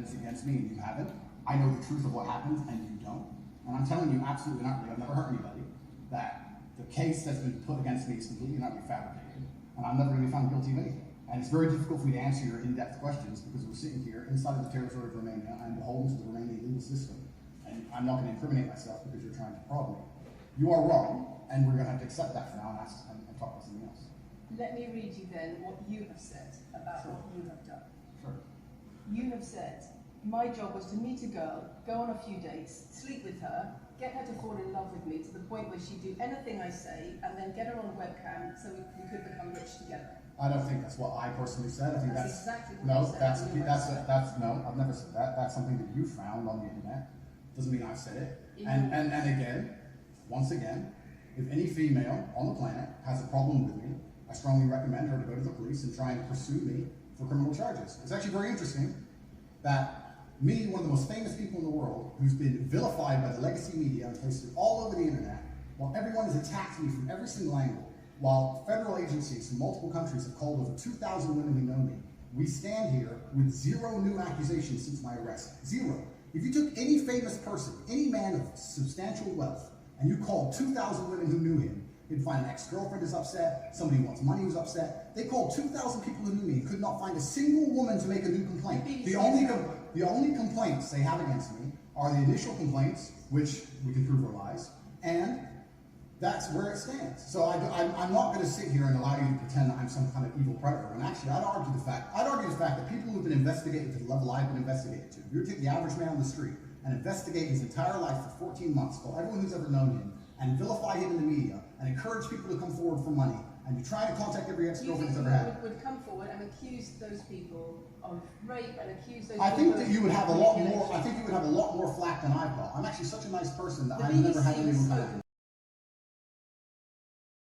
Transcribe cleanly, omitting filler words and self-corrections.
evidence against me and you haven't. I know the truth of what happened and you don't. And I'm telling you absolutely not, I've never hurt anybody, that the case that's been put against me is completely not fabricated, and I'm never going to be found guilty of anything. And it's very difficult for me to answer your in-depth questions because we're sitting here inside of the territory of Romania and beholden to the Romanian legal system. And I'm not going to incriminate myself because you're trying to prod me. You are wrong, and we're going to have to accept that for now and talk about something else. Let me read you then what you have said about what you have done. Sure. You have said, my job was to meet a girl, go on a few dates, sleep with her, get her to fall in love with me to the point where she'd do anything I say, and then get her on a webcam so we could become rich together. I don't think that's what I personally said. I think that's exactly what no, you said. that's no. I've never said that. That's something that you found on the internet. Doesn't mean I've said it. And again, once again, if any female on the planet has a problem with me, I strongly recommend her to go to the police and try and pursue me for criminal charges. It's actually very interesting that me, one of the most famous people in the world, who's been vilified by the legacy media and posted all over the internet, while everyone has attacked me from every single angle, while federal agencies from multiple countries have called over 2,000 women who know me, we stand here with 0 new accusations since my arrest. 0. If you took any famous person, any man of substantial wealth, and you called 2,000 women who knew him, you'd find an ex-girlfriend is upset, somebody who wants money who's upset. They called 2,000 people who knew me and could not find a single woman to make a new complaint. The only complaints they have against me are the initial complaints, which we can prove are lies, and that's where it stands. So I'm not going to sit here and allow you to pretend that I'm some kind of evil predator. And actually, I'd argue the fact that people who've been investigated to the level I've been investigated to, if you take the average man on the street and investigate his entire life for 14 months, call everyone who's ever known him, and vilify him in the media, and encourage people to come forward for money, and you try to contact every ex-girlfriend he's ever had. Would come forward and accuse those people of rape and accuse those I people think that you would have a lot more. manipulation. I think you would have a lot more flack than I've got. I'm actually such a nice person that I've never had anyone come at me.